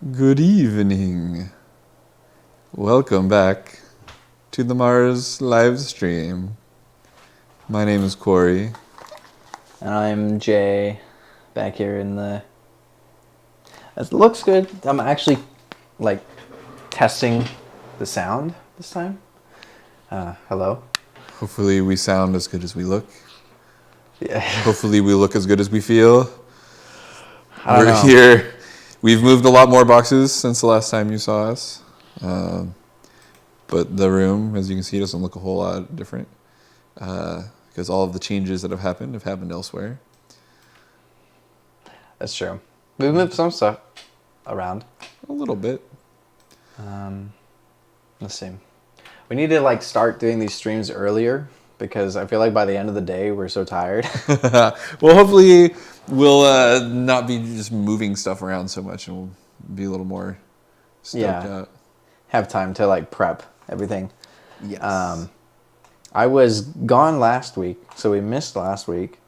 Good evening. Welcome back to the Marz live stream. My name is Corey. And I'm Jay, back here in the... It looks good. I'm actually, testing the sound this time. Hello? Hopefully we sound as good as we look. Yeah. Hopefully we look as good as we feel. I don't know. Here. We've moved a lot more boxes since the last time you saw us. But the room, as you can see, doesn't look a whole lot different. Because all of the changes that have happened elsewhere. That's true. We've moved some stuff around. A little bit. Let's see. We need to start doing these streams earlier because I feel like by the end of the day we're so tired. Well, hopefully we'll not be just moving stuff around so much, and we'll be a little more stoked out. Have time to prep everything. Yes. I was gone last week, so we missed last week.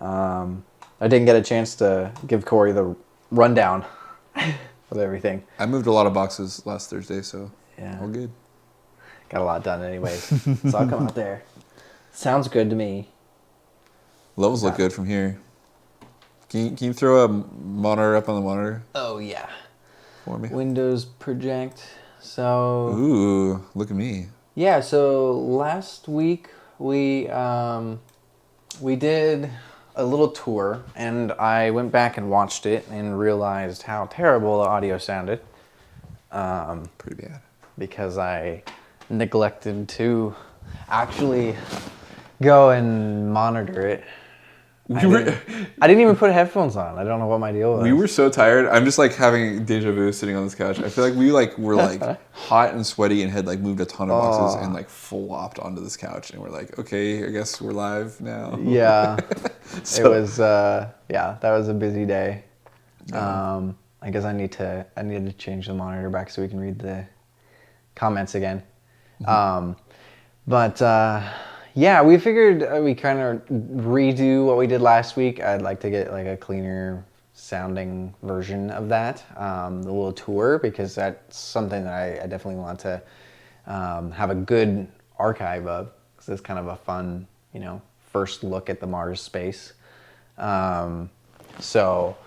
I didn't get a chance to give Corey the rundown of everything. I moved a lot of boxes last Thursday, so Yeah. all good. Got a lot done anyways. So I'll come out there. Sounds good to me. Levels look good from here. Can you throw a monitor up on the monitor Oh, yeah. for me? Windows project. So, Ooh, look at me. yeah, so last week we did a little tour, and I went back and watched it and realized how terrible the audio sounded. Pretty bad. Because I neglected to actually go and monitor it. I didn't even put headphones on. I don't know what my deal was. We were so tired. I'm just having deja vu sitting on this couch. I feel like we were hot and sweaty and had moved a ton of boxes and flopped onto this couch, and we're like, okay, I guess we're live now. Yeah. It was that was a busy day. Yeah. I guess I needed to change the monitor back so we can read the comments again. Yeah, we figured we kind of redo what we did last week. I'd like to get a cleaner sounding version of that, the little tour, because that's something that I definitely want to have a good archive of, because it's kind of a fun, first look at the Marz space. So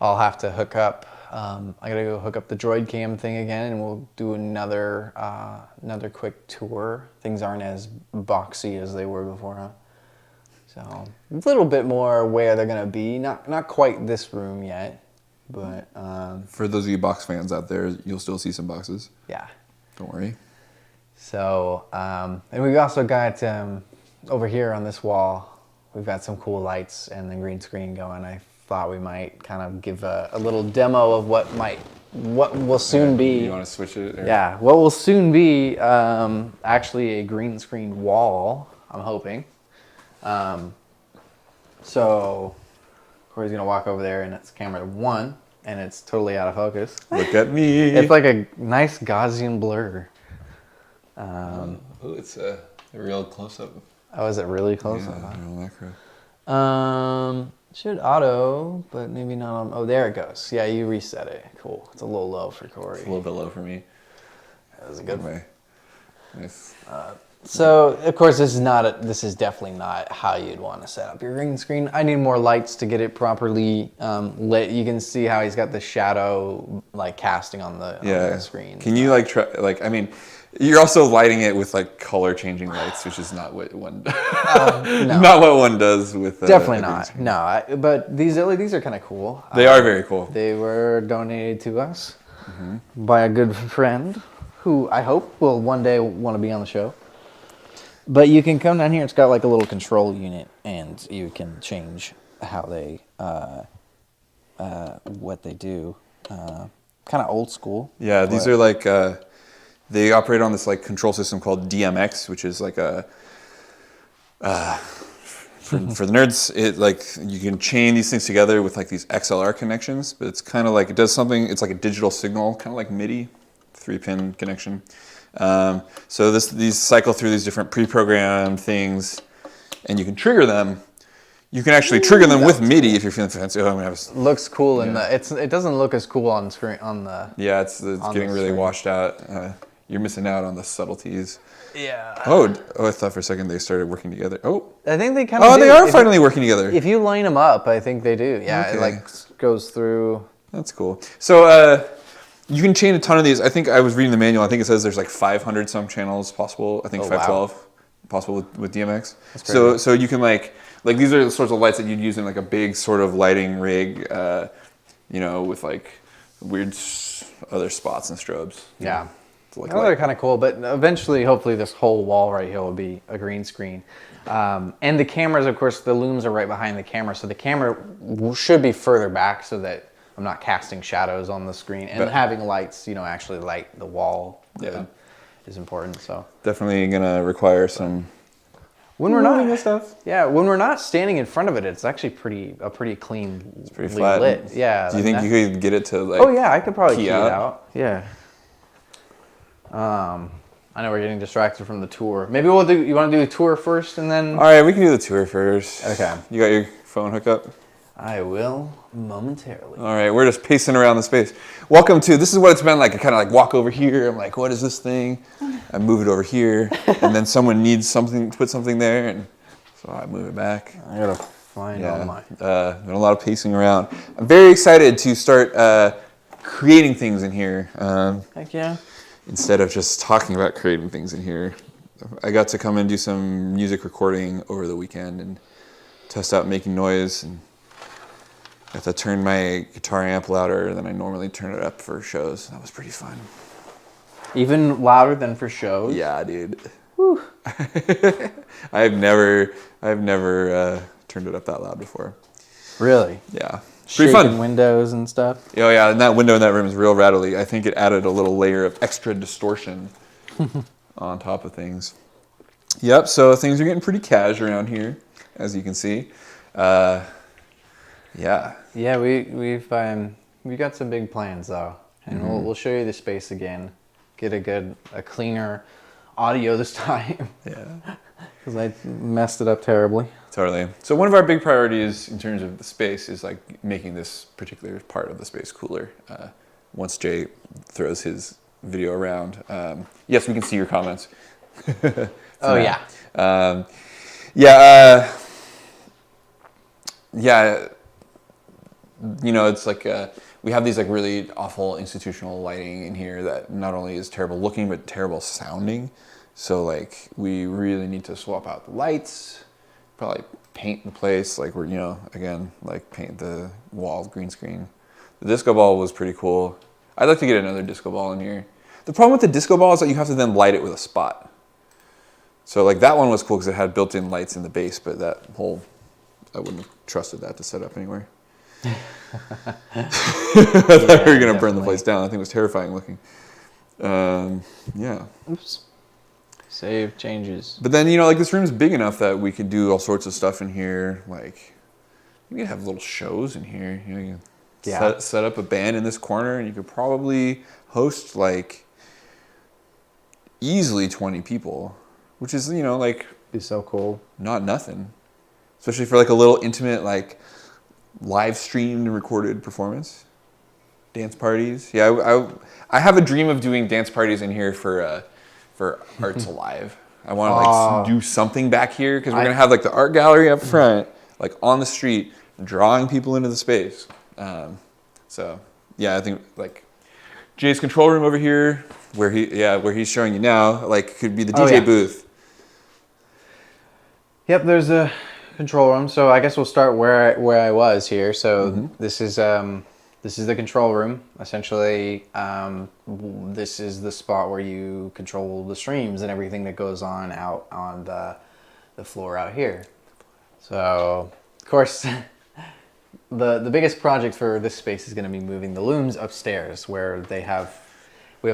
I'll have to hook up. I gotta go hook up the Droid Cam thing again, and we'll do another quick tour. Things aren't as boxy as they were before, huh? So a little bit more where they're gonna be. Not quite this room yet, but For those of you box fans out there, you'll still see some boxes. yeah. Don't worry. So and we've also got over here on this wall, we've got some cool lights and the green screen going. I thought we might kind of give a little demo of what will soon be. You want to switch it? Or? Yeah, what will soon be actually a green screen wall, I'm hoping. So Corey's gonna walk over there, and it's camera 1, and it's totally out of focus. Look at me. It's like a nice Gaussian blur. It's a real close-up. Oh, is it really close? Yeah, real macro. Should auto, but maybe not on. Oh, there it goes. Yeah, you reset it. Cool. It's a little low for Corey. It's a little bit low for me. That was a good way. Nice. So, of course, this is definitely not how you'd want to set up your green screen. I need more lights to get it properly lit. You can see how he's got the shadow casting on the screen. Can you try? I mean, you're also lighting it with color changing lights, which is not what one no. not what one does with. Definitely not. No, but these LEDs are kind of cool. They are very cool. They were donated to us by a good friend who I hope will one day want to be on the show. But you can come down here. It's got a little control unit, and you can change how they, what they do. Kind of old school. Yeah, these are they operate on this control system called DMX, which is a for the nerds. It you can chain these things together with these XLR connections, but it's kind of it does something. It's like a digital signal, kind of like MIDI, 3-pin connection. So these cycle through these different pre-programmed things, and you can trigger them You can actually trigger them with MIDI if you're feeling fancy. Oh, I'm gonna have Looks cool in the. It doesn't look as cool on screen on the. yeah, it's getting really screen. washed out. You're missing out on the subtleties. Yeah. Oh, I thought for a second they started working together. Oh, I think they kind of. oh, they are finally working together. If you line them up, I think they do. Yeah, Okay. it like goes through. That's cool. So you can chain a ton of these. I think I was reading the manual. I think it says there's like 500 some channels possible. I think Oh, 512 possible with DMX. That's crazy. So you can like these are the sorts of lights that you'd use in like a big sort of lighting rig, you know, with like weird other spots and strobes. Yeah. To, like, They're kind of cool, but eventually, hopefully, this whole wall right here will be a green screen. And the cameras, of course, the looms are right behind the camera, so the camera should be further back so that I'm not casting shadows on the screen. And having lights, you know, actually light the wall is important. So definitely gonna require some. when we're not this stuff. Yeah, when we're not standing in front of it, it's actually pretty clean. It's pretty flat. Lit. Yeah. Do you think you could get it to like? Oh yeah, I could probably key it out? out. Yeah. I know we're getting distracted from the tour. Maybe we'll do. You want to do the tour first, and then? All right, we can do the tour first. Okay. You got your phone hooked up? I will momentarily. All right, we're just pacing around the space. Welcome to, this is what it's been like. I kind of like walk over here. I'm like, what is this thing? I move it over here. And then someone needs something to put something there. And so I move it back. I gotta find all my. Been a lot of pacing around. I'm very excited to start creating things in here. Heck yeah. Instead of just talking about creating things in here. I got to come and do some music recording over the weekend and test out making noise, and I have to turn my guitar amp louder than I normally turn it up for shows. That was pretty fun. Even louder than for shows. Yeah, dude. Whew. I've never turned it up that loud before. Really. Yeah. Pretty Shaking fun. windows and stuff. Oh yeah, and that window in that room is real rattly. I think it added a little layer of extra distortion on top of things. Yep, so things are getting pretty cash around here, as you can see. Yeah. Yeah, we got some big plans though, and we'll show you the space again. Get a cleaner audio this time. Yeah. Because I messed it up terribly. Totally. So one of our big priorities in terms of the space is like making this particular part of the space cooler. Once Jay throws his video around, yes, we can see your comments. Oh yeah. Yeah. You know, it's like we have these like really awful institutional lighting in here that not only is terrible looking but terrible sounding. So like we really need to swap out the lights, probably paint the place, like we're, you know, again, like paint the walls green screen. The disco ball was pretty cool. I'd like to get another disco ball in here. The problem with the disco ball is that you have to then light it with a spot. So like that one was cool because it had built-in lights in the base, but that whole, I wouldn't have trusted that to set up anywhere. I thought we were gonna burn the place down. I think it was terrifying looking. Yeah. Oops. Save changes. But then, you know, like this room's big enough that we could do all sorts of stuff in here. Like, you could have little shows in here. You know, you could set up a band in this corner, and you could probably host like easily 20 people, which is, you know, like Be so cool. not nothing, especially for like a little intimate, like live streamed and recorded performance. Dance parties. Yeah, I have a dream of doing dance parties in here for Arts Alive. I want to like do something back here because we're gonna have like the art gallery up front, like on the street, drawing people into the space. So yeah, I think like Jay's control room over here, where he's showing you now, like could be the DJ booth. Yep, there's a control room. So I guess we'll start where I was here. So this is the control room. Essentially, this is the spot where you control the streams and everything that goes on out on the floor out here. So, of course, the biggest project for this space is going to be moving the looms upstairs, where we have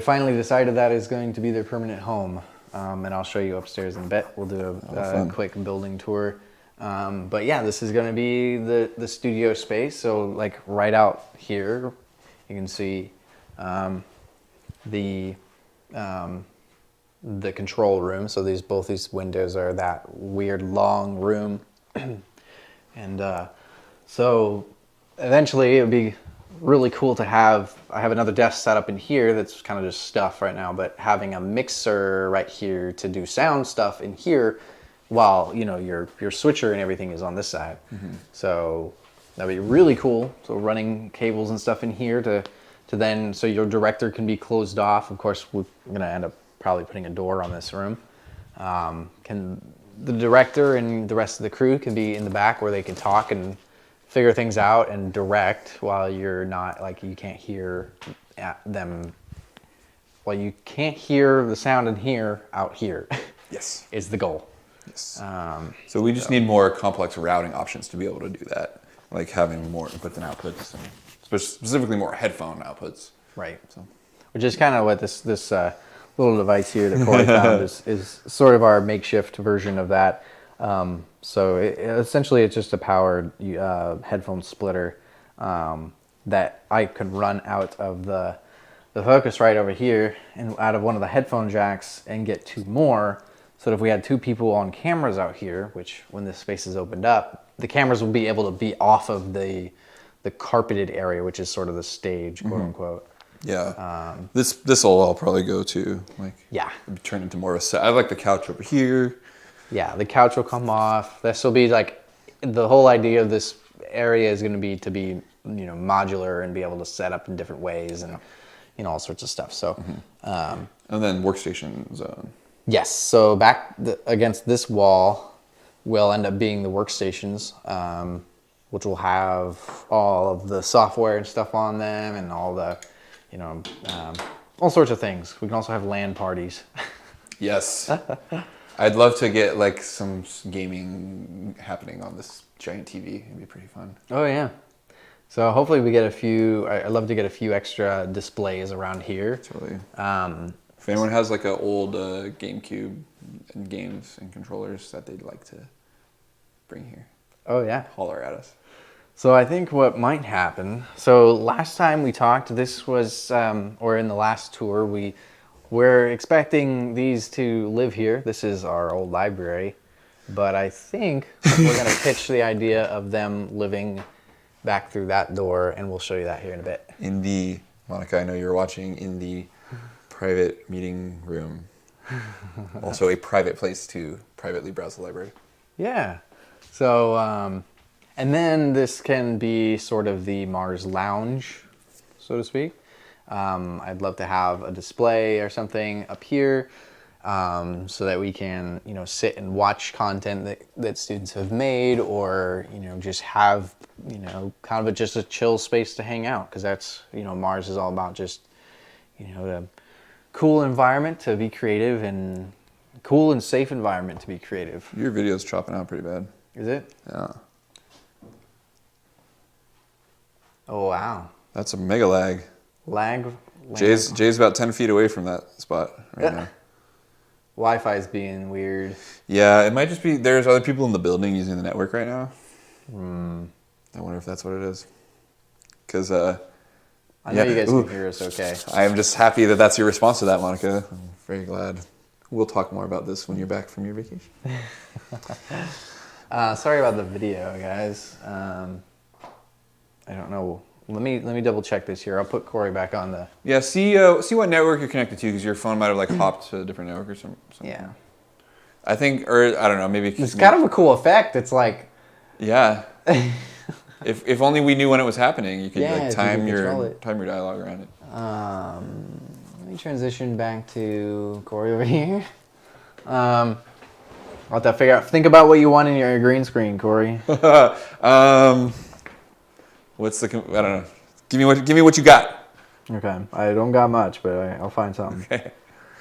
finally decided that is going to be their permanent home. And I'll show you upstairs in a bit. We'll do a quick building tour. But yeah, this is going to be the studio space. So like right out here, you can see the control room. So both these windows are that weird long room And so eventually it would be really cool to have, I have another desk set up in here that's kind of just stuff right now, but having a mixer right here to do sound stuff in here while, you know, your switcher and everything is on this side. So that'd be really cool. So running cables and stuff in here to then, so your director can be closed off. Of course, we're gonna end up probably putting a door on this room. The director and the rest of the crew can be in the back where they can talk and figure things out and direct while you're not, like, you can't hear them. Well, you can't hear the sound in here out here. Yes. Is the goal. Yes. So we just need more complex routing options to be able to do that, like having more inputs and outputs, and specifically more headphone outputs. Right. So, which is kind of what this little device here that Corey found is sort of our makeshift version of that. So essentially it's just a powered headphone splitter that I could run out of the Focusrite over here and out of one of the headphone jacks and get two more. So that if we had two people on cameras out here, which when this space is opened up, the cameras will be able to be off of the carpeted area, which is sort of the stage, quote unquote. Yeah. This will all probably go to, like, yeah, turn into more of a set. I like the couch over here. Yeah, the couch will come off. This will be like, the whole idea of this area is going to be, you know, modular and be able to set up in different ways and, you know, all sorts of stuff. So, and then Workstation Zone. Yes. So back against this wall will end up being the workstations, which will have all of the software and stuff on them and all the, you know, all sorts of things. We can also have LAN parties. Yes. I'd love to get like some gaming happening on this giant TV. It'd be pretty fun. Oh yeah. So hopefully we get a few. I'd love to get a few extra displays around here. Totally. If anyone has like an old GameCube and games and controllers that they'd like to bring here, oh yeah, holler at us. So I think what might happen. So last time we talked, this was, or in the last tour, we're expecting these to live here. This is our old library, but I think we're going to pitch the idea of them living back through that door, and we'll show you that here in a bit. In the, Monica, I know you're watching, in the private meeting room. Also a private place to privately browse the library. Yeah. So, and then this can be sort of the Mars lounge, so to speak. I'd love to have a display or something up here so that we can, you know, sit and watch content that students have made, or, you know, just have, you know, kind of just a chill space to hang out, because that's, you know, Mars is all about just, you know, a cool environment to be creative and cool and safe environment to be creative. Your video's chopping out pretty bad. Is it? Yeah. Oh, wow. That's a mega lag. Lag. Jay's about 10 feet away from that spot right now. Wi-Fi is being weird. Yeah, it might just be there's other people in the building using the network right now. I wonder if that's what it is. Because I know you guys can hear us okay. I am just happy that that's your response to that, Monica. I'm very glad. We'll talk more about this when you're back from your vacation. Sorry about the video, guys. I don't know. Let me double check this here. I'll put Corey back on the. Yeah, see what network you're connected to, because your phone might have like hopped to a different network or something. Yeah. I think, or I don't know, maybe it's kind of a cool effect. It's like. Yeah. if only we knew when it was happening, you could like time your dialogue around it. Let me transition back to Corey over here. I'll have to think about what you want in your green screen, Corey. What's the? I don't know. Give me what you got. Okay, I don't got much, but I'll find something. Okay.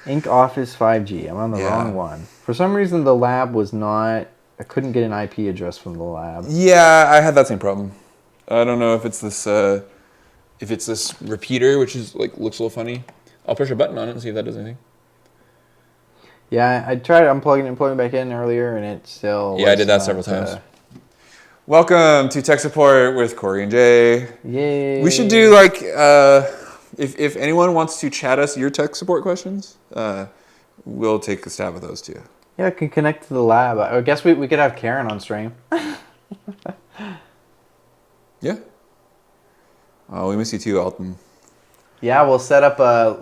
Ink Office 5G. I'm on the wrong one. For some reason, the lab was not. I couldn't get an IP address from the lab. Yeah, I had that same problem. I don't know if it's this repeater, which is like looks a little funny. I'll push a button on it and see if that does anything. Yeah, I tried unplugging and plugging back in earlier, and it still. Yeah, I did that several times. Welcome to Tech Support with Corey and Jay. Yay! We should do like if anyone wants to chat us your tech support questions, we'll take a stab at those too. Yeah, I can connect to the lab. I guess we could have Karen on stream. Yeah. Oh, we miss you too, Alton. Yeah, we'll set up a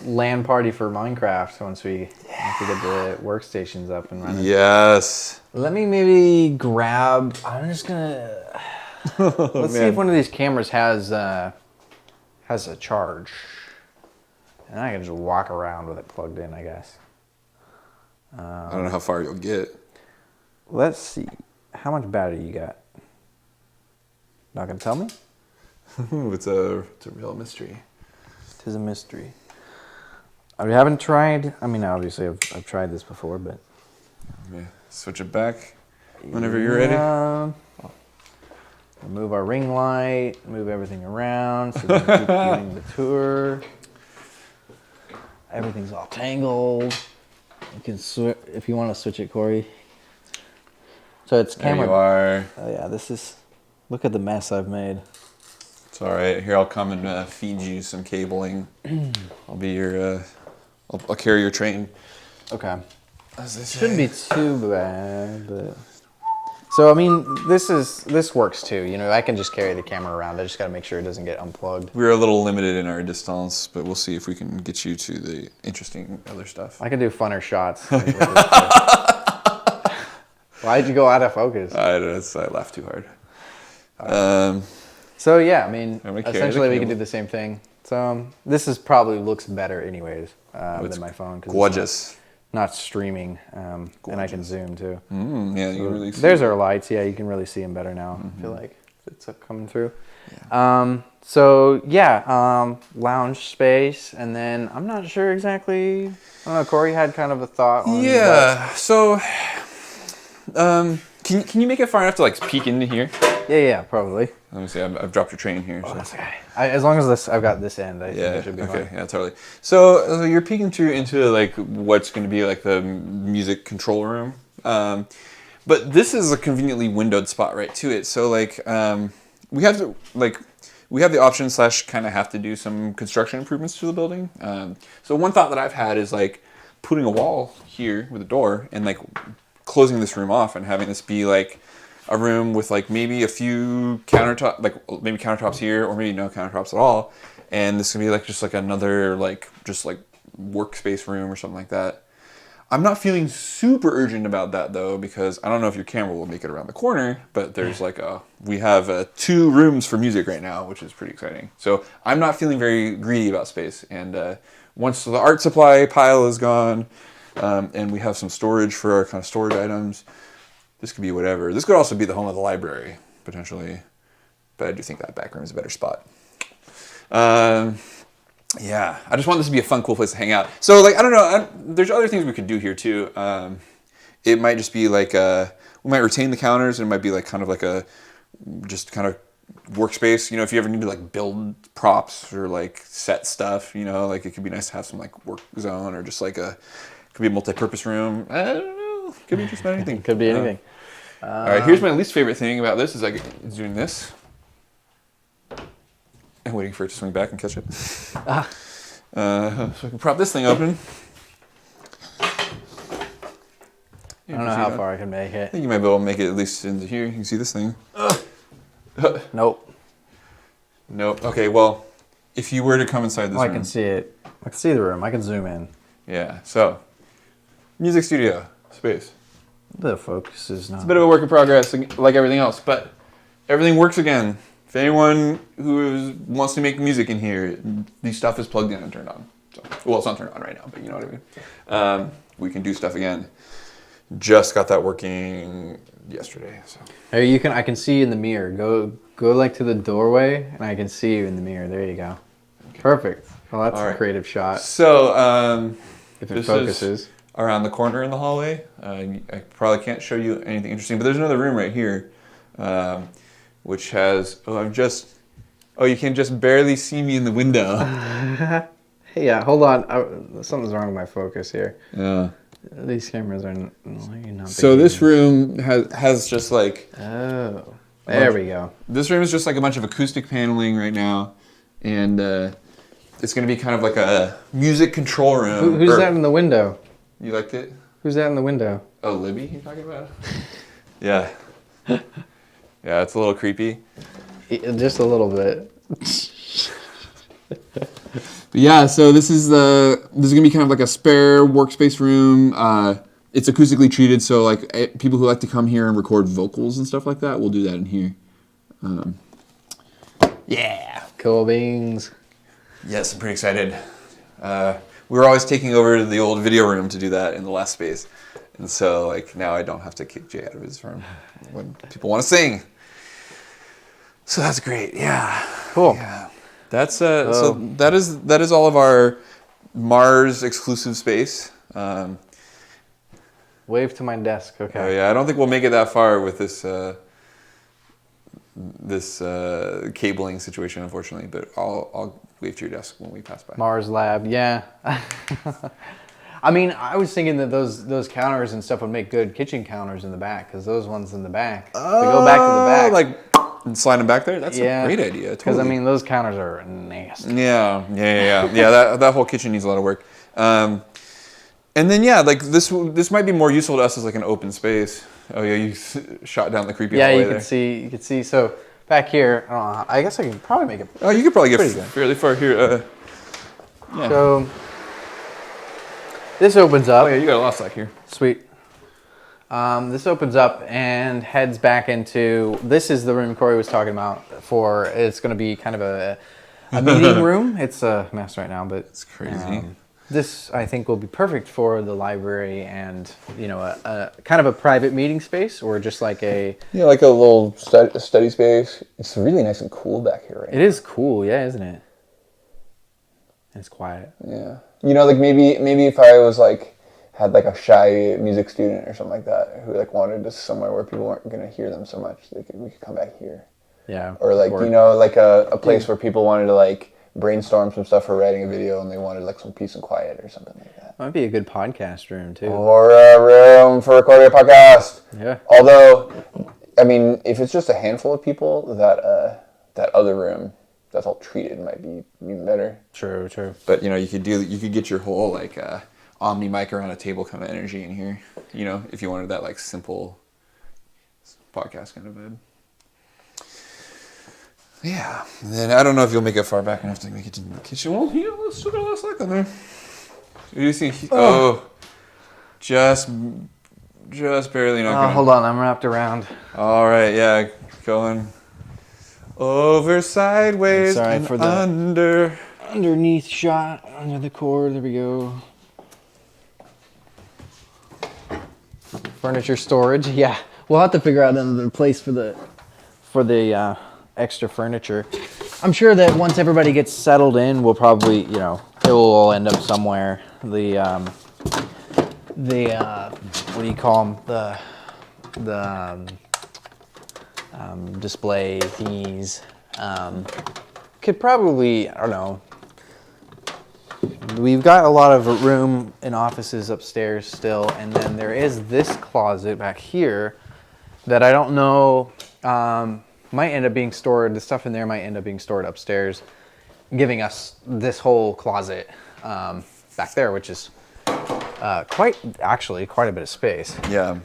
LAN party for Minecraft once we get the workstations up and running. Yes. Let me maybe grab. I'm just gonna. Let's see if one of these cameras has a charge, and I can just walk around with it plugged in, I guess. I don't know how far you'll get. Let's see. How much battery you got? Not gonna tell me? It's a real mystery. It is a mystery. I haven't tried. I mean, obviously, I've tried this before, but. Okay. Switch it back whenever you're ready. Move our ring light. Move everything around so we can keep getting the tour. Everything's all tangled. You can if you want to switch it, Corey. So it's camera. There you are. Oh yeah, this is. Look at the mess I've made. It's all right. Here, I'll come and feed you some cabling. I'll be your. I'll carry your train. Okay. As they say. Shouldn't be too bad, but. So I mean, this works too. You know, I can just carry the camera around. I just got to make sure it doesn't get unplugged. We're a little limited in our distance, but we'll see if we can get you to the interesting other stuff. I can do funner shots. Why'd you go out of focus? I laughed too hard. So yeah, I mean, I'm gonna carry essentially the we can do cable. the same thing. So this is probably looks better anyways It's than my phone. 'Cause gorgeous. It's not streaming, and I can zoom too. Yeah, you can really see. There's our lights. Yeah, you can really see them better now. I feel like it's coming through. Yeah. So yeah, lounge space, and then I'm not sure exactly. I don't know. Corey had kind of a thought on. Yeah. So, can you make it far enough to like peek into here? Yeah, probably. Let me see. I've dropped your train here. So. That's okay. As long as I've got this end, I think it should be okay, fine. yeah, totally. So you're peeking through into like what's going to be like the music control room, but this is a conveniently windowed spot right to it. So like we have the option / kind of have to do some construction improvements to the building. So one thought that I've had is like putting a wall here with a door and like closing this room off and having this be like a room with like maybe a few maybe countertops here or maybe no countertops at all, and this can be like just like another like workspace room or something like that. I'm not feeling super urgent about that though, because I don't know if your camera will make it around the corner, but there's like we have 2 rooms for music right now, which is pretty exciting. So I'm not feeling very greedy about space, and once the art supply pile is gone, and we have some storage for our kind of storage items, this could be whatever. This could also be the home of the library, potentially. But I do think that back room is a better spot. Yeah, I just want this to be a fun, cool place to hang out. So, like, I don't know. There's other things we could do here, too. It might just be like, we might retain the counters, and it might be like kind of like just kind of workspace. You know, if you ever need to like build props or like set stuff, you know, like it could be nice to have some like work zone or just like could be a multi-purpose room. I don't know. Could be just about anything. Could be anything. All right, here's my least favorite thing about this is doing this and waiting for it to swing back and catch it. So I can prop this thing open. I don't know how far I can make I it. think you might be able to make it at least into here. You can see this thing. Nope. Nope. Okay, well, if you were to come inside this room. I can see it. I can see the room. I can zoom in. Yeah, so, music studio space. The focus is not. It's a bit of a work in progress, like everything else, but everything works again. If anyone who wants to make music in here, the stuff is plugged in and turned on. So, well, it's not turned on right now, but you know what I mean. We can do stuff again. Just got that working yesterday. So. Hey, I can see you in the mirror. Go like to the doorway, and I can see you in the mirror. There you go. Okay. Perfect. Well, that's a creative shot. So, if it focuses. Around the corner in the hallway. I probably can't show you anything interesting, but there's another room right here, which has. You can just barely see me in the window. Hey, yeah, hold on. Something's wrong with my focus here. Yeah. These cameras are not. So this room has just like. Oh, there we go. This room is just like a bunch of acoustic paneling right now, and it's going to be kind of like a music control room. Who's that in the window? You liked it? Who's that in the window? Oh, Libby, you're talking about? Yeah. Yeah, it's a little creepy. Just a little bit. But yeah, so this is gonna be kind of like a spare workspace room. It's acoustically treated, so like people who like to come here and record vocals and stuff like that, we'll do that in here. Yeah, Cool beans. yes, I'm pretty excited. We were always taking over the old video room to do that in the last space, and so like now I don't have to kick Jay out of his room when people want to sing. So that's great. Yeah, Cool. yeah. That's so that is all of our MARZ exclusive space. Wave to my desk. Okay. Oh yeah, I don't think we'll make it that far with this cabling situation, unfortunately. But I'll wave to your desk when we pass by. MARZ Lab. Yeah. I mean, I was thinking that those counters and stuff would make good kitchen counters in the back, because those ones in the back, they go back to the back. Like, and slide them back there. That's a great idea. Because Totally. I mean, those counters are nasty. Yeah. That whole kitchen needs a lot of work. And then like this might be more useful to us as like an open space. Oh yeah, you shot down the creepy hallway Yeah, there. you could see. So back here, I guess I can probably make it. Oh, you could probably get pretty good. fairly far here. Yeah. So this opens up. Oh yeah, you got a lot slack here. Sweet. This opens up and heads back into, this is the room Corey was talking about for, it's going to be kind of a meeting room. It's a mess right now, but It's crazy. this I think will be perfect for the library and, a kind of a private meeting space, or just like a... Yeah, like a little study space. It's really nice and cool back here right It is cool, yeah, isn't it? It's quiet. Yeah. Like maybe if I was like, had like a shy music student or something like that who like wanted to somewhere where people weren't going to hear them so much, we could come back here. Yeah. Or like, like a place where people wanted to like brainstorm some stuff for writing a video and they wanted like some peace and quiet or something like that. Might be a good podcast room too. Or a room for recording a podcast. Yeah. Although, I mean, if it's just a handful of people, that other room that's all treated might be even better. True. But you could get your whole like Omni mic around a table kind of energy in here. If you wanted that like simple podcast kind of vibe. Yeah. And then I don't know if you'll make it far back enough to make it to the kitchen. Well, let's still got a lot of slack on there. You see? Just barely not gonna. Hold on, I'm wrapped around. All right, yeah, going over, sideways, Sorry and for the underneath shot under the cord. There we go. Furniture storage. Yeah, we'll have to figure out another place for the extra furniture. I'm sure that once everybody gets settled in, we'll probably, it will all end up somewhere. The what do you call them? The display thingies. Could probably, I don't know. We've got a lot of room and offices upstairs still, and then there is this closet back here that I don't know, might end up being stored, the stuff in there might end up being stored upstairs, giving us this whole closet back there, which is quite a bit of space. Yeah.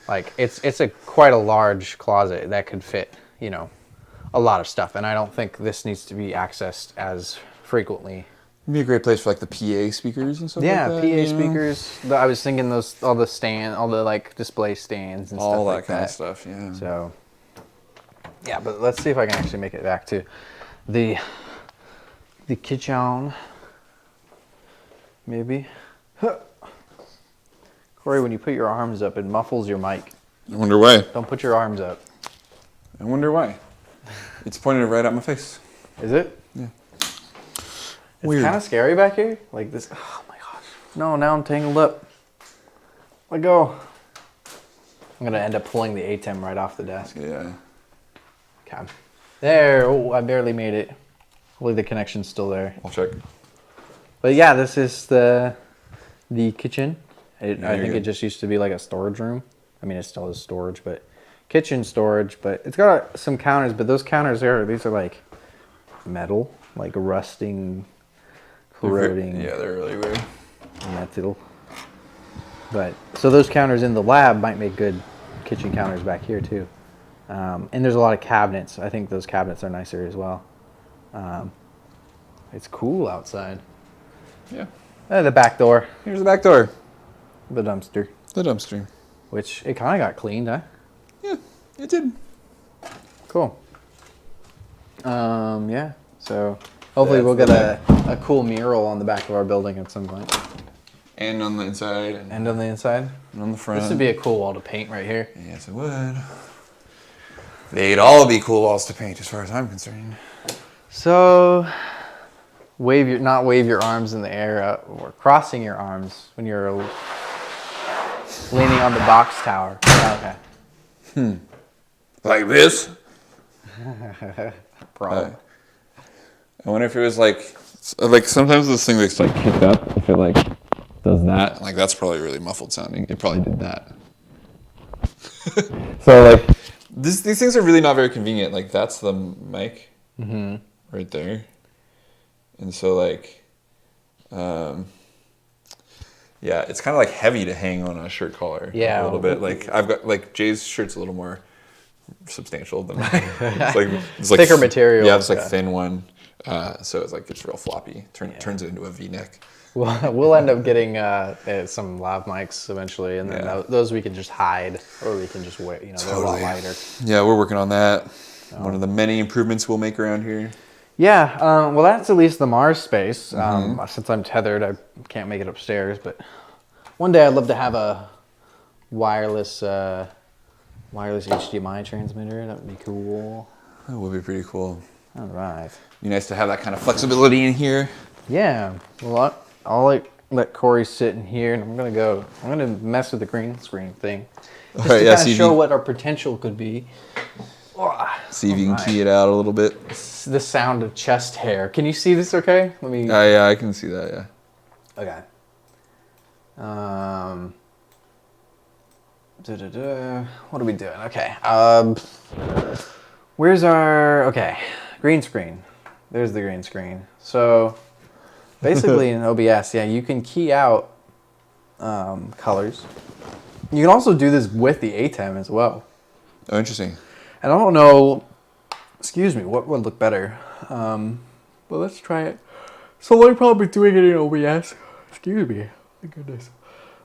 Like it's quite a large closet that could fit, a lot of stuff, and I don't think this needs to be accessed as frequently. It'd be a great place for like the PA speakers and stuff Yeah, like that. PA speakers. I was thinking all the like display stands and all stuff like that kind that. of stuff, yeah. So, yeah, but let's see if I can actually make it back to the kitchen. Maybe. Huh. Corey, when you put your arms up, it muffles your mic. I wonder why. Don't put your arms up. I wonder why. It's pointed right at my face. Is it? Yeah. It's Weird. kind of scary back here. Like this. Oh my gosh. No, now I'm tangled up. Let go. I'm gonna end up pulling the ATEM right off the desk. Yeah. Okay. There. Oh, I barely made it. Hopefully the connection's still there. I'll check. But yeah, this is the kitchen. I think good. it just used to be like a storage room. I mean, it still is storage, but kitchen storage. But it's got some counters. But those counters these are like metal, like rusting, corroding. Yeah, they're really weird. Metal. But so those counters in the lab might make good kitchen counters back here too. And there's a lot of cabinets. I think those cabinets are nicer as well. It's cool outside. Yeah. The back door. Here's the back door. The dumpster. The dumpster. Which it kind of got cleaned, huh? Yeah, it did. Cool. Yeah. So hopefully we'll get a cool mural on the back of our building at some point. And on the inside. And on the inside. And on the front. This would be a cool wall to paint right here. Yes, it would. They'd all be cool walls to paint as far as I'm concerned. So, not wave your arms in the air or crossing your arms when you're leaning on the box tower. Okay. Like this? Probably. I wonder if it was like sometimes this thing that's like kicked up, if it like does that, like that's probably really muffled sounding. It probably did that. So like these things are really not very convenient. Like that's the mic right there, and so like, yeah, it's kind of like heavy to hang on a shirt collar. Yeah, a little bit. Like I've got like Jay's shirt's a little more substantial than mine. It's like thicker material. Yeah, it's like thin one. So it's like it's real floppy. Turns it into a V-neck. We'll end up getting some lav mics eventually, and then those we can just hide, or we can just wear. You know, they're a lot lighter. Yeah, we're working on that. One of the many improvements we'll make around here. Yeah, well, that's at least the Marz space. Since I'm tethered, I can't make it upstairs, but one day I'd love to have a wireless HDMI transmitter. That would be cool. That would be pretty cool. All right. Be nice to have that kind of flexibility in here. Yeah. Well, I'll let Corey sit in here, and I'm gonna mess with the green screen thing, just to kind of show what our potential could be. See if you can key it out a little bit. The sound of chest hair. Can you see this? Okay. Let me. Yeah, I can see that. Yeah. Okay. What are we doing? Okay. Where's our green screen? There's the green screen. So basically in OBS, you can key out colors. You can also do this with the ATEM as well. Oh, interesting. And I don't know, what would look better. But let's try it. So the only problem with doing it in OBS, my goodness.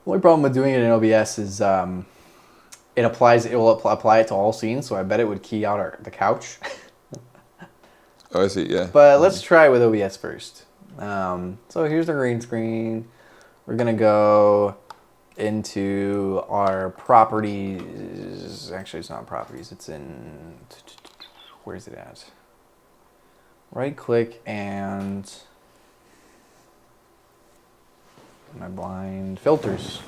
The only problem with doing it in OBS is it will apply it to all scenes, so I bet it would key out the couch. Oh, I see, yeah. But let's try it with OBS first. So here's the green screen. We're gonna go into our properties. Actually, it's not properties. It's in, where's it at? Right click and my blind filters.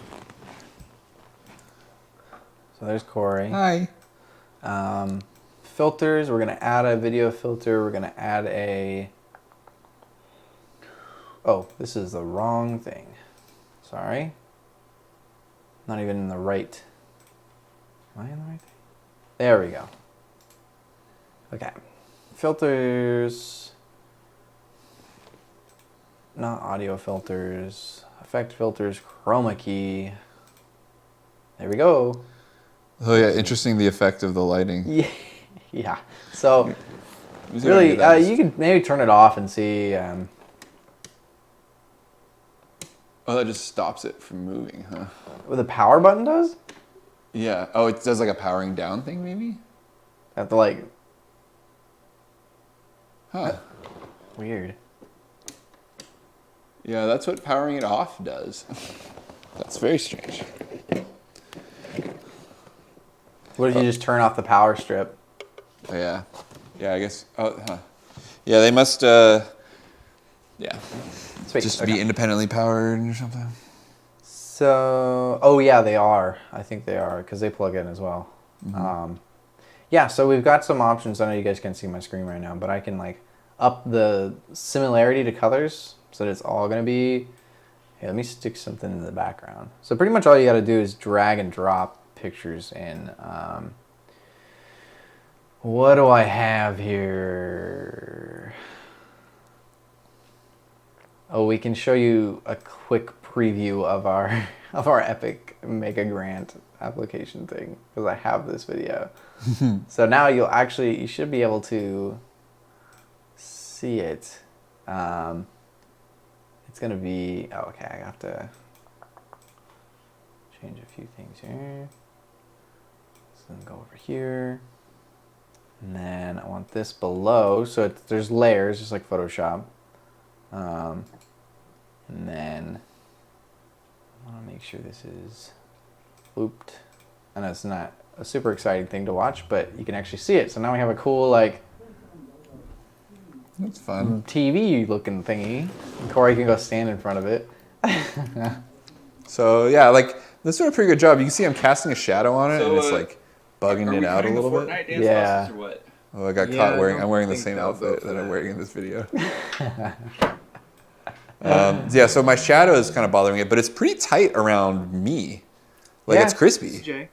So there's Corey. Hi. Filters, we're gonna add a video filter. We're gonna add oh, this is the wrong thing. Sorry. Not even in the right. Am I in the right thing? There we go. Okay. Filters. Not audio filters. Effect filters, chroma key. There we go. Oh yeah, interesting the effect of the lighting. Yeah. Yeah. So really, you can maybe turn it off and see. Oh, that just stops it from moving, huh? What the power button does? Yeah. Oh, it does like a powering down thing, maybe? Have to like. Huh. Weird. Yeah, that's what powering it off does. That's very strange. What if you just turn off the power strip? Oh, yeah. Yeah, I guess. Oh, huh. Yeah, they must. Yeah. Just be independently powered or something. So, oh yeah, they are. I think they are because they plug in as well. Mm-hmm. Yeah, so we've got some options. I know you guys can't see my screen right now, but I can like up the similarity to colors so that it's all gonna be. Hey, let me stick something in the background. So pretty much all you got to do is drag and drop pictures in. What do I have here? Oh, we can show you a quick preview of our of our epic mega grant application thing because I have this video. So now you should be able to see it. It's gonna be okay. I have to change a few things here. So then go over here, and then I want this below. So there's layers, just like Photoshop. And then I want to make sure this is looped. I know it's not a super exciting thing to watch, but you can actually see it. So now we have a cool That's fun. TV looking thingy. Corey can go stand in front of it. So yeah, this doing a pretty good job. You can see I'm casting a shadow on it, and it's bugging it out a little bit. Yeah. Or what? Oh, I got caught wearing. I'm wearing the same outfit that I'm wearing in this video. Yeah, so my shadow is kind of bothering it, but it's pretty tight around me. It's crispy. Jay.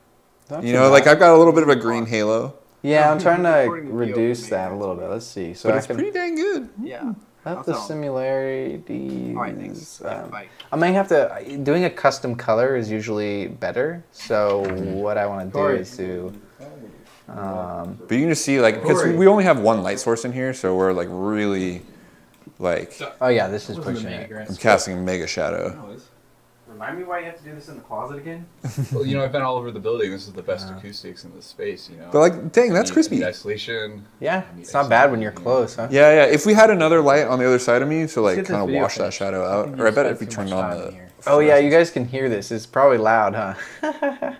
You know, I've got a little bit of a green halo. Yeah, I'm trying to reduce that a little bit. Let's see. So But it's pretty dang good. Yeah. About the similarities. All right, thanks. Bye. I might have to. Doing a custom color is usually better. So what I want to do is to. But you can just see, because we only have one light source in here, so we're really, Oh yeah, this is pushing it. I'm casting a mega shadow. Remind me why you have to do this in the closet again. Well, I've been all over the building. This is the best acoustics in the space, But dang, that's crispy. The isolation. Yeah, it's not bad when you're close, huh? Yeah. If we had another light on the other side of me, so Let's get kind of this video wash that finished. shadow out. Or I bet if we turned on the. Oh yeah, you guys can hear this. It's probably loud, huh?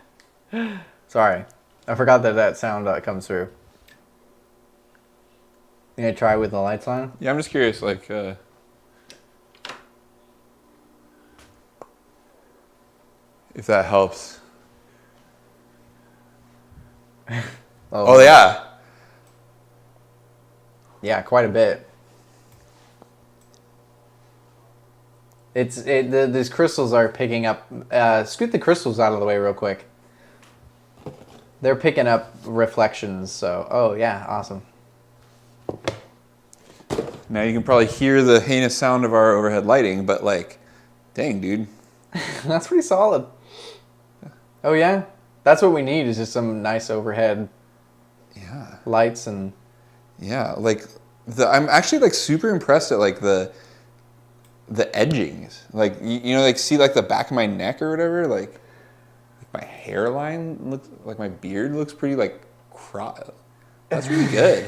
Sorry, I forgot that sound comes through. You gonna try with the lights on? Yeah, I'm just curious, if that helps. Oh yeah. Yeah, quite a bit. These crystals are picking up. Scoot the crystals out of the way real quick. They're picking up reflections. So, oh yeah, awesome. Now you can probably hear the heinous sound of our overhead lighting, but dang, dude. That's pretty solid. Oh yeah, that's what we need is just some nice overhead. Yeah. Lights and. Yeah, I'm actually super impressed at the edgings. See the back of my neck or whatever. My hairline looks my beard looks pretty that's really good.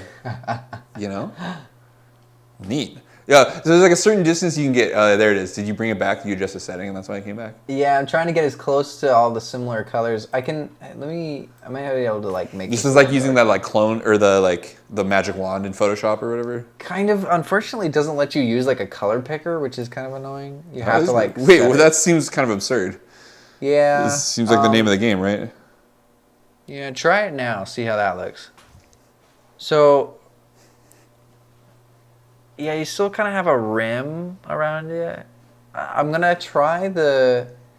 Neat. Yeah, so there's a certain distance you can get. There it is. Did you bring it back? You adjust the setting, and that's why it came back. Yeah, I'm trying to get as close to all the similar colors. I might be able to make. This is using that clone or the magic wand in Photoshop or whatever. Kind of. Unfortunately, it doesn't let you use a color picker, which is kind of annoying. You have to Wait, well, that seems kind of absurd. Yeah. This seems like the name of the game, right? Yeah, try it now. See how that looks. So. Yeah, you still kind of have a rim around it. I'm going to try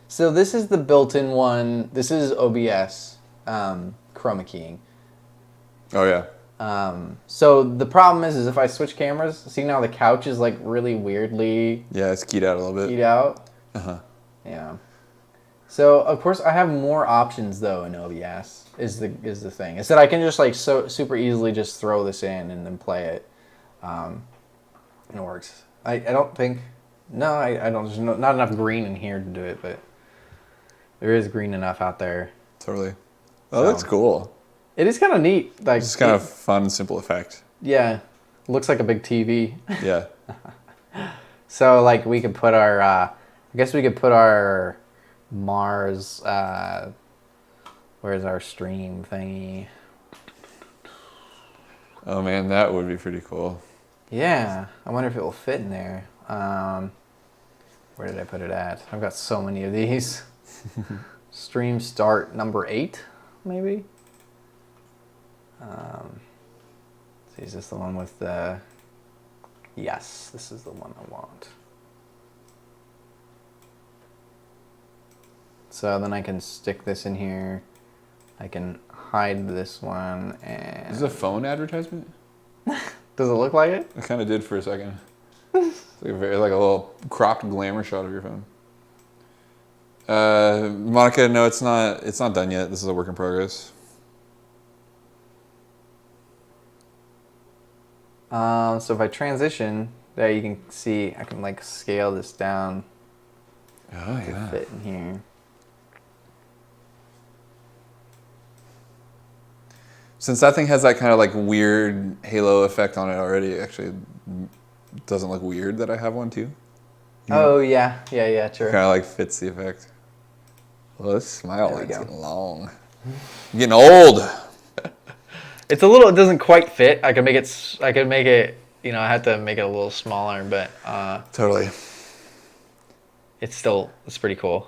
so this is the built-in one. This is OBS chroma keying. Oh, yeah. So the problem is if I switch cameras, see now the couch is really weirdly Yeah, it's keyed out a little bit. keyed out. Uh-huh. Yeah. So of course I have more options though in OBS is the thing. Is that I can just so super easily just throw this in and then play it. It works. I don't think. No, I don't. There's not enough green in here to do it, but there is green enough out there. Totally. Oh, that's cool. It is kind of neat. It's kind of fun, simple effect. Yeah, looks like a big TV. Yeah. So we could put our. I guess we could put our Mars. Where's our stream thingy? Oh man, that would be pretty cool. Yeah, I wonder if it will fit in there. Where did I put it at? I've got so many of these. Stream start number 8, maybe? See, is this the one with the... Yes, this is the one I want. So then I can stick this in here. I can hide this one and... Is this a phone advertisement? Does it look like it? I kind of did for a second. It's like a little cropped glamour shot of your phone. Monica, no, it's not. It's not done yet. This is a work in progress. So if I transition, there you can see I can like scale this down Oh to yeah. fit in here. Since that thing has that kind of like weird halo effect on it already, it actually doesn't look weird that I have one too. Oh yeah, true. Kind of like fits the effect. Well, this smile There we line's go. getting long. I'm getting old. It's a little. It doesn't quite fit. I could make it. I could make it. You know, I had to make it a little smaller, but Totally. it's pretty cool.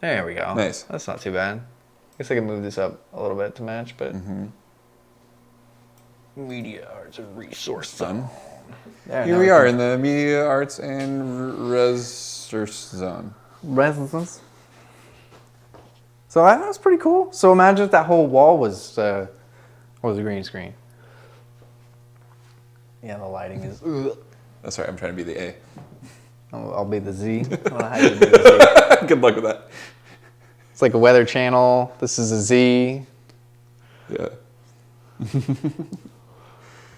There we go. Nice. That's not too bad. I guess I can move this up a little bit to match, but media arts and resource zone. There, Here now we are can- in the media arts and resource zone. Resonance. So that was pretty cool. So imagine if that whole wall was a green screen. Yeah, the lighting is. That's right. I'm trying to be the A. I'll be the Z. I don't know how you do the Z. Good luck with that. It's like a weather channel. This is a Z. Yeah.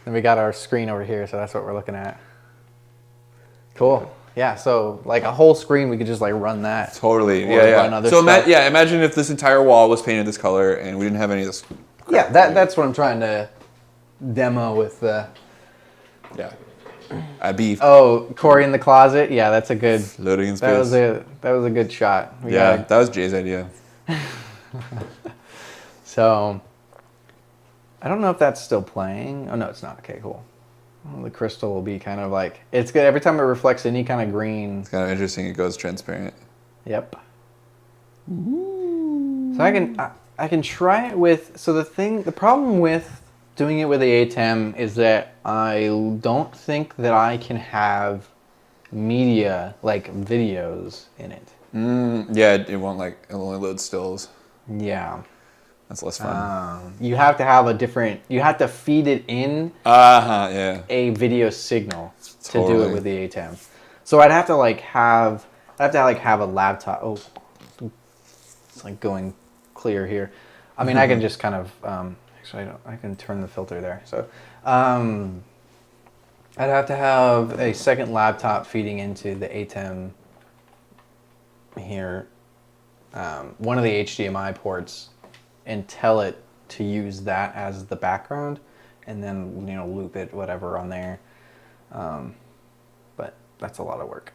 And we got our screen over here, so that's what we're looking at. Cool. Yeah, so like a whole screen, we could just like run that. Totally. Or Yeah, run yeah. other So stuff. imagine if this entire wall was painted this color and we didn't have any of this. Yeah, that's what I'm trying to demo with the. Yeah. I'd be Oh, Corey in the closet. Yeah, that's a good. floating in space. That was a good shot. We Yeah, gotta- that was Jay's idea. So, I don't know if that's still playing. Oh no, it's not. Okay, cool. Well, the crystal will be kind of like it's good every time it reflects any kind of green. It's kind of interesting. It goes transparent. Yep. So I can try it with. So the problem with doing it with the ATEM is that I don't think that I can have media like videos in it. Yeah, it won't like it'll only load stills. Yeah. That's less fun. You have to have a different. You have to feed it in Yeah. a video signal to do Totally. it with the ATEM. So I'd have to have a laptop. Oh, it's like going clear here. I mean, I can just kind of. Actually, I can turn the filter there. So, I'd have to have a second laptop feeding into the ATEM here. One of the HDMI ports, and tell it to use that as the background, and then loop it whatever on there. But that's a lot of work.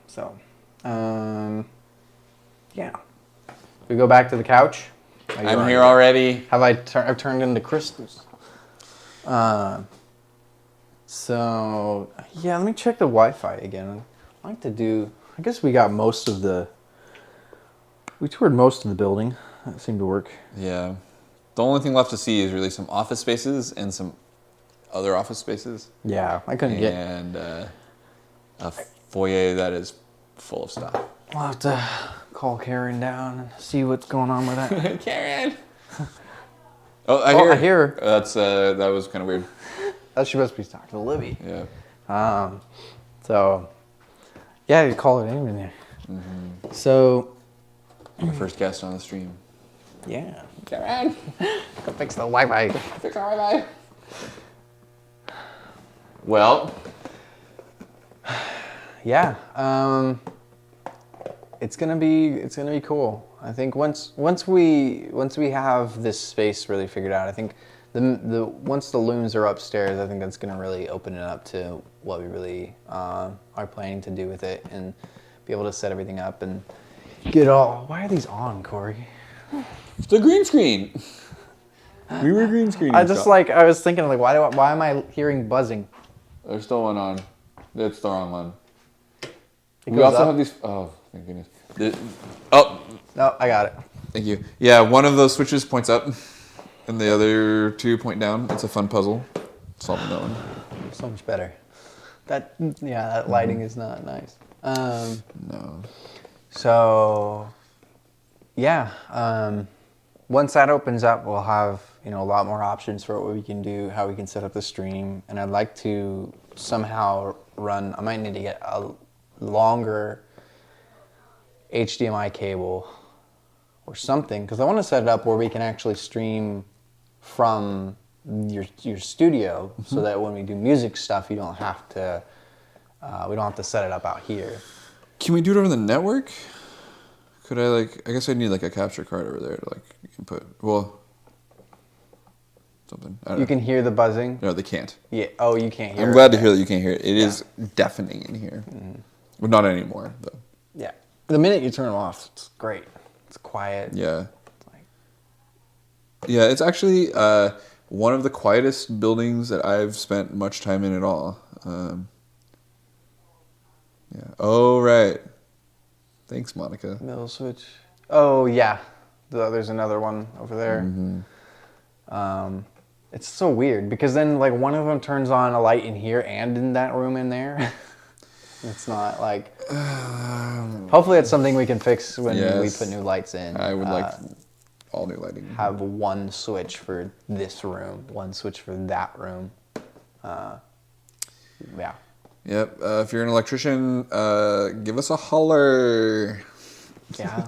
So, yeah. We go back to the couch. Oh, you I'm are. here already. I've turned into crystals. So yeah, let me check the Wi-Fi again. I like to do. I guess we got most of the. We toured most of the building. That seemed to work. Yeah. The only thing left to see is really some office spaces and some other office spaces. Yeah, I couldn't get. And a foyer that is full of stuff. We'll have to call Karen down and see what's going on with that. Karen! Oh, I hear. I hear her. That was kind of weird. Oh, she must be talking to Libby. Yeah. So, yeah, you call her in there. So, My first guest on the stream. yeah. Karen! Go fix the Wi-Fi. Fix our Wi-Fi. Well, Yeah. It's gonna be cool. I think once we have this space really figured out, I think the once the looms are upstairs, I think that's gonna really open it up to what we really are planning to do with it, and be able to set everything up and get all. Why are these on, Corey? it's a green screen. We were green screening. I was thinking like why am I hearing buzzing? There's still one on. That's the wrong one. It We goes also up? have these. Oh, thank goodness. Oh, No, I got it. thank you. Yeah, one of those switches points up, and the other two point down. It's a fun puzzle. Solving that one. So much better. That lighting is not nice. No. So, yeah, once that opens up, we'll have a lot more options for what we can do, how we can set up the stream, and I'd like to somehow run. I might need to get a longer HDMI cable or something, because I want to set it up where we can actually stream from your studio, so that when we do music stuff, you don't have to we don't have to set it up out here. Can we do it over the network? Could I I guess I need like a capture card over there to like input. Well, something. I don't You know. can hear the buzzing. No, they can't. Yeah. Oh, you can't hear. I'm glad to hear that you can't hear it. It is deafening in here. Well, not anymore though. Yeah. The minute you turn it off, it's great. It's quiet. Yeah. It's like, Yeah, it's actually one of the quietest buildings that I've spent much time in at all. Yeah. Oh, right. Thanks, Monica. middle switch. Oh yeah. There's another one over there. It's so weird because then like one of them turns on a light in here and in that room in there. It's not like. Hopefully, it's something we can fix when we put new lights in. I would like all new lighting. Have one switch for this room, one switch for that room. Yeah. Yep. If you're an electrician, give us a holler. Yeah.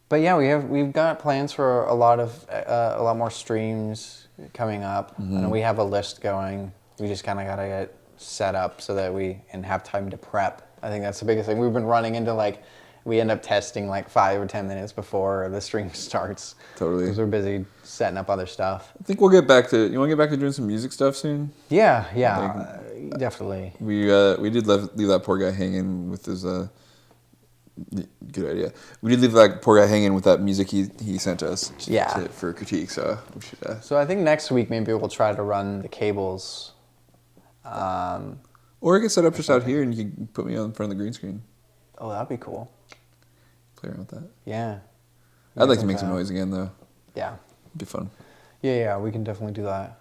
But yeah, we've got plans for a lot more streams coming up, and we have a list going. We just kind of gotta get set up so that we have time to prep. I think that's the biggest thing. We've been running into we end up testing like 5 or 10 minutes before the stream starts. Totally. Because we're busy setting up other stuff. I think we'll get back to. You want to get back to doing some music stuff soon? Yeah, definitely. We did leave that poor guy hanging with his. Good idea. We did leave that poor guy hanging with that music he sent us. For critique. So we should. So I think next week maybe we'll try to run the cables. Or I could set up just out here and you can put me on front of the green screen. Oh, that'd be cool. Play around with that. Yeah. I'd like to make some noise again though. Yeah. It'd be fun. Yeah, we can definitely do that.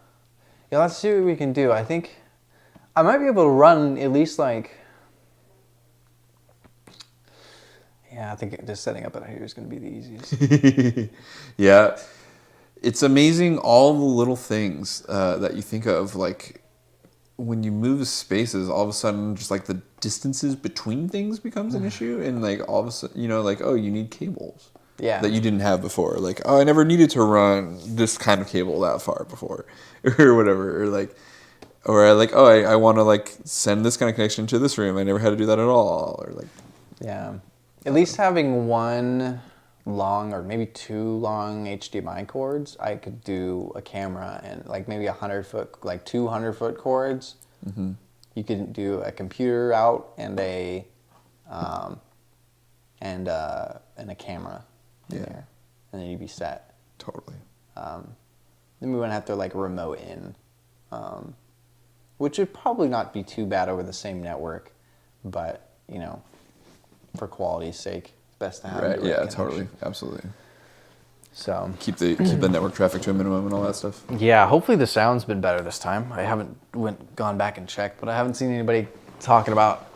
Yeah, let's see what we can do. I think I might be able to run at least I think just setting up out here is going to be the easiest. Yeah. It's amazing all the little things that you think of, like when you move spaces, all of a sudden just like the distances between things becomes an issue, and like all of a sudden, you need cables. Yeah. That you didn't have before. Like, I never needed to run this kind of cable that far before, or whatever. I want to send this kind of connection to this room. I never had to do that at all. Yeah. At least having one long or maybe 2 long HDMI cords, I could do a camera and maybe 100-foot, 200-foot cords. Mm-hmm. You could do a computer out and a camera in there, and then you'd be set. Totally. Then we wouldn't have to remote in, which would probably not be too bad over the same network, but for quality's sake, it's best to have. Right. Yeah. connection. Totally. Absolutely. So keep the network traffic to a minimum and all that stuff. yeah, hopefully the sound's been better this time. I haven't gone back and checked, but I haven't seen anybody talking about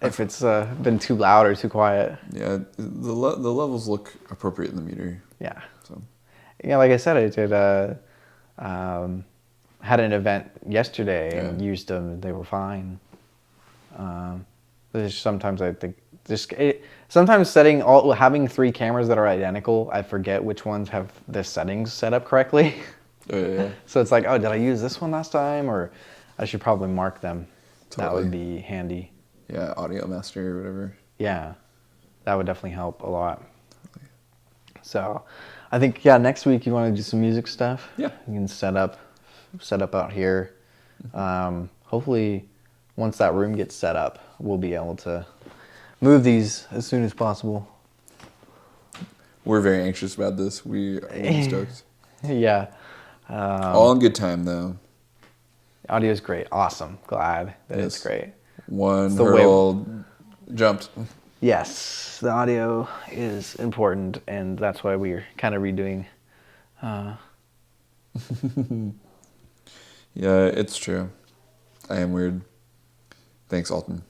if it's been too loud or too quiet. Yeah, the levels look appropriate in the meter. Yeah. So. Yeah, like I said, I did had an event yesterday and used them. They were fine. There's sometimes I think sometimes having 3 cameras that are identical, I forget which ones have the settings set up correctly. Oh, yeah. So it's did I use this one last time, or I should probably mark them. Totally. That would be handy. Yeah, Audio Master or whatever. Yeah, that would definitely help a lot. Totally. So, I think next week you want to do some music stuff. Yeah, you can set up out here. Hopefully, once that room gets set up, we'll be able to move these as soon as possible. We're very anxious about this. We're stoked. Yeah. All in good time, though. Audio is great. Awesome. Glad that it's great. One hurdle jumped. Yes, the audio is important, and that's why we're kind of redoing. Yeah, it's true. I am weird. Thanks, Alton.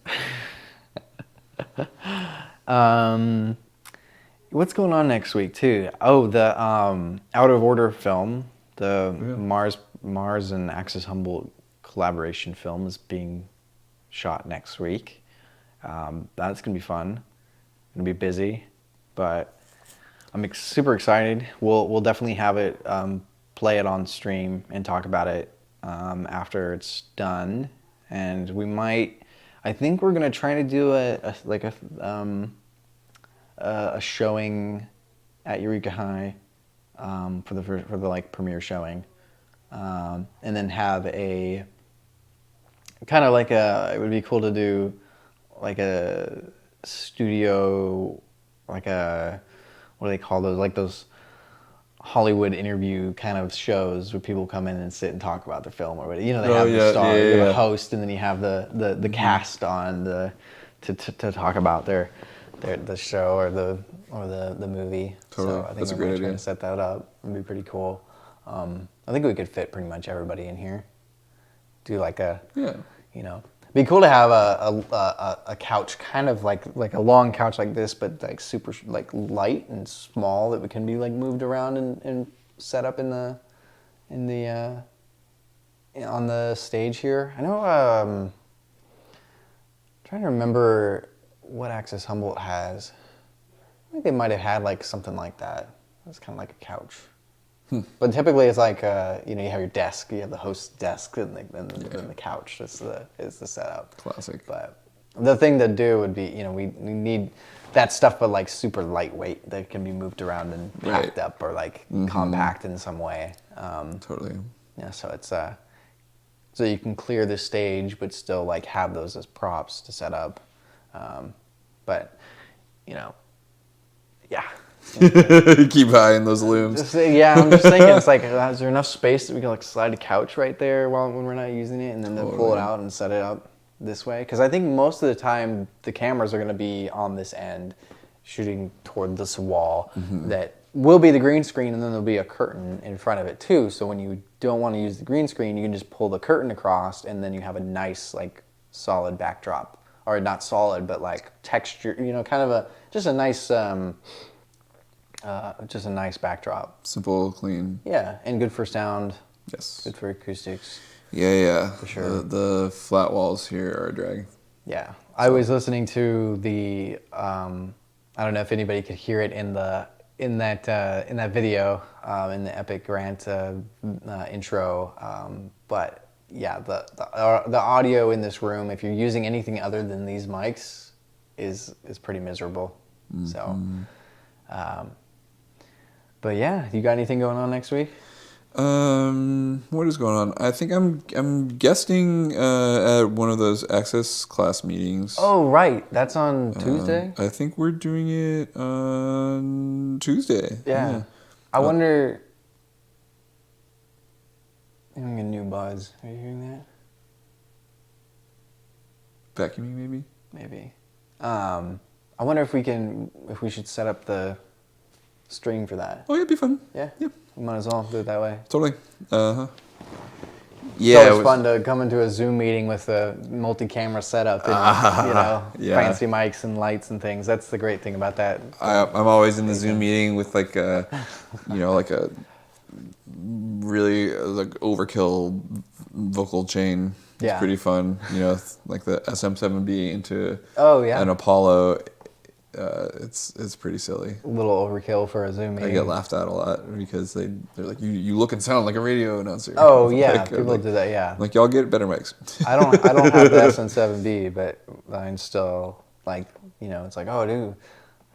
What's going on next week too? Oh, the Out of Order film, the Marz and Axis Humboldt collaboration film is being shot next week, That's gonna be fun. Gonna be busy, but I'm super excited. We'll definitely have it, play it on stream and talk about it after it's done, and we might. I think we're gonna try to do a showing at Eureka High for the like premiere showing, and then have a kind of like it would be cool to do like a studio, like what do they call those, like those Hollywood interview kind of shows where people come in and sit and talk about their film or whatever. You know, they have the star, you have a host, and then you have the cast on to talk about the show or the movie. Totally. So I think That's a we're great going to try idea. to set that up. It'd be pretty cool. I think we could fit pretty much everybody in here. Do like a, you know, it'd be cool to have a couch, kind of like a long couch like this, but like super like light and small, that can be like moved around and set up on the stage here. I know. Trying to remember what Access Humboldt has. I think they might have had like something like that. It's kind of like a couch. But typically it's like you know, you have your desk, you have the host's desk, and the couch is the setup. Classic. But the thing to do would be, you know, we need that stuff, but like super lightweight, that can be moved around and packed up, or like compact in some way. Totally. Yeah, so it's so you can clear the stage, but still like have those as props to set up. But you know, yeah. Keep high in those looms. Yeah, I'm just thinking, it's like, is there enough space that we can like slide a couch right there when we're not using it, and then they'll pull it out and set it up this way? Because I think most of the time the cameras are going to be on this end, shooting toward this wall that will be the green screen, and then there'll be a curtain in front of it too. So when you don't want to use the green screen, you can just pull the curtain across, and then you have a nice like solid backdrop, or not solid, but like texture. You know, kind of just a nice backdrop. Simple, clean. Yeah, and good for sound. Yes. Good for acoustics. Yeah. For sure. The flat walls here are a drag. Yeah. I was listening to the I don't know if anybody could hear it in that video, in the Epic Rant intro, but yeah, the audio in this room, if you're using anything other than these mics, is pretty miserable. So but yeah, you got anything going on next week? What is going on? I think I'm guesting at one of those Access class meetings. Oh, right. That's on Tuesday? I think we're doing it on Tuesday. Yeah. I wonder... I'm getting a new buzz. Are you hearing that? Vacuuming, maybe? Maybe. I wonder if we should set up the stream for that. Oh, yeah, it'd be fun. Yeah? Yeah. We might as well do it that way. Totally. Yeah, Yeah. it's fun to come into a Zoom meeting with a multi-camera setup and fancy mics and lights and things. That's the great thing about that. I'm always in the Zoom meeting with like a really like overkill vocal chain. It's pretty fun. You know, like the SM7B into an Apollo. It's pretty silly. A little overkill for a Zoom meeting. I get laughed at a lot because they're like, you look and sound like a radio announcer. Oh yeah, like, people do that. Yeah. Like, y'all get better mics. I don't have the SM7B, but I'm still like, you know, it's like, oh,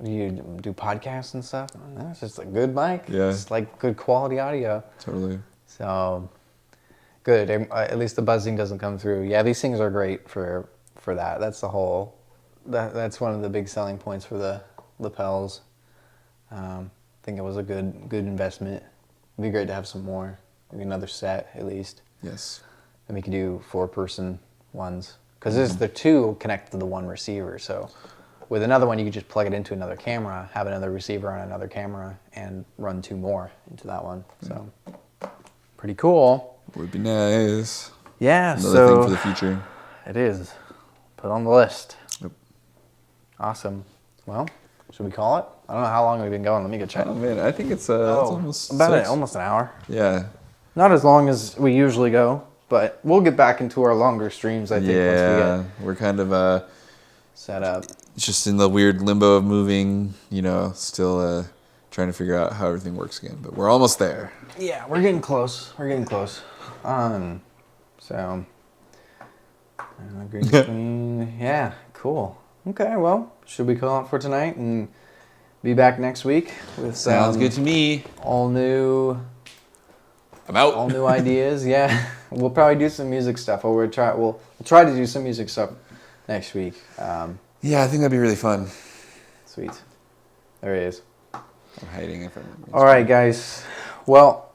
do you do podcasts and stuff? No, it's just a good mic. Yeah. It's like good quality audio. Totally. So good. At least the buzzing doesn't come through. Yeah, these things are great for that. That's one of the big selling points for the lapels. I think it was a good investment. It'd be great to have some more, maybe another set at least. Yes. And we could do 4-person ones, because the two connect to the one receiver. So with another one, you could just plug it into another camera, have another receiver on another camera, and run 2 more into that one. So pretty cool. Would be nice. Yeah. Another thing for the future. It is. Put on the list. Yep. Awesome. Well, should we call it? I don't know how long we've been going. Let me go check. Oh man, I think it's almost almost an hour. Yeah. Not as long as we usually go, but we'll get back into our longer streams, I think. Yeah, we're kind of set up. It's just in the weird limbo of moving, still trying to figure out how everything works again. But we're almost there. Yeah, we're getting close. So, green screen. Yeah, cool. Okay, well, should we call it for tonight and be back next week with Sounds good to me. all new ideas? Yeah, we'll probably do some music stuff. We'll try to do some music stuff next week. Yeah, I think that'd be really fun. Sweet. There he is. I'm hiding it from him. All right, guys. Well,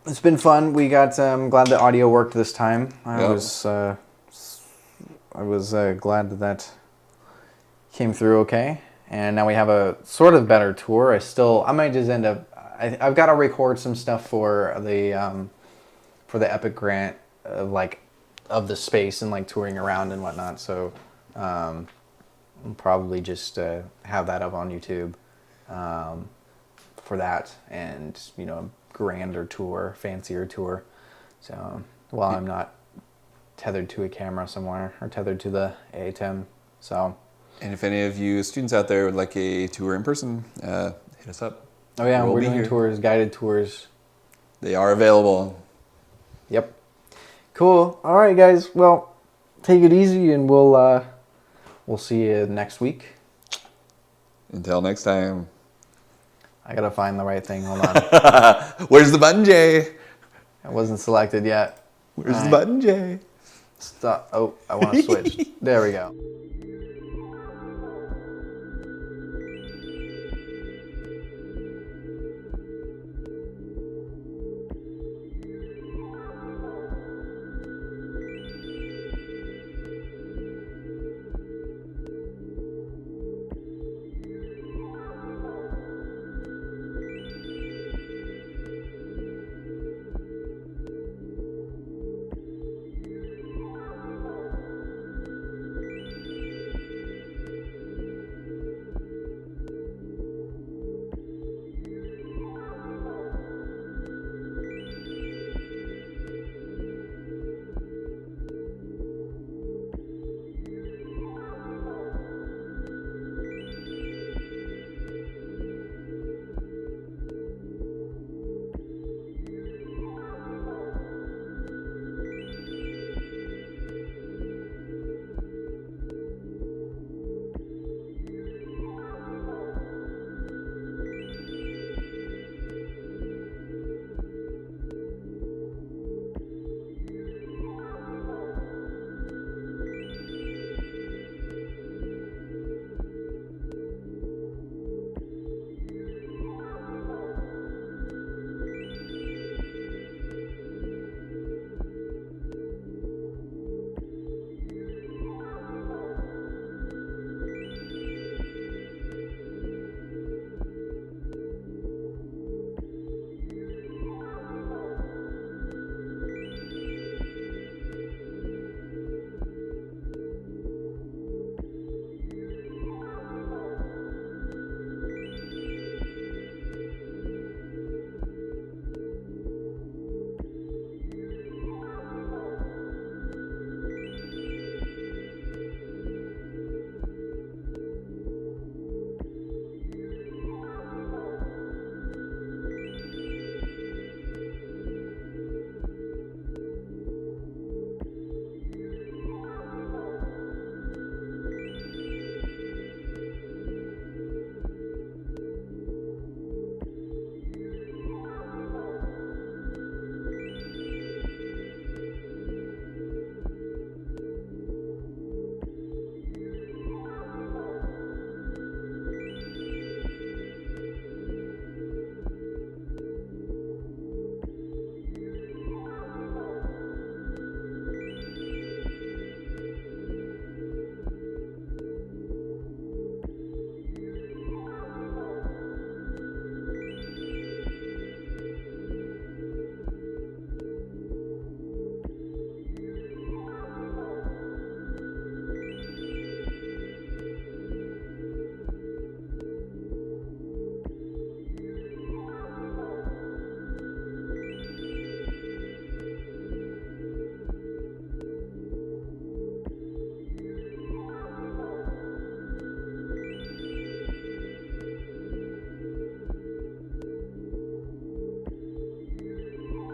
it's been fun. We got. Glad the audio worked this time. I was glad that came through okay. And now we have a sort of better tour. I might just end up. I've got to record some stuff for the Epic grant of the space and like touring around and whatnot. So I'll probably just have that up on YouTube for that, and grander tour, fancier tour. So while I'm not tethered to a camera somewhere or tethered to the ATEM. So. And if any of you students out there would like a tour in person, hit us up. Oh yeah, We'll we're be doing here. tours, guided tours. They are available. Yep. Cool. All right, guys. Well, take it easy, and we'll see you next week. Until next time. I gotta find the right thing. Hold on. Where's the button, Jay? It wasn't selected yet. Where's the button, Jay? Stop. Oh, I want to switch. There we go.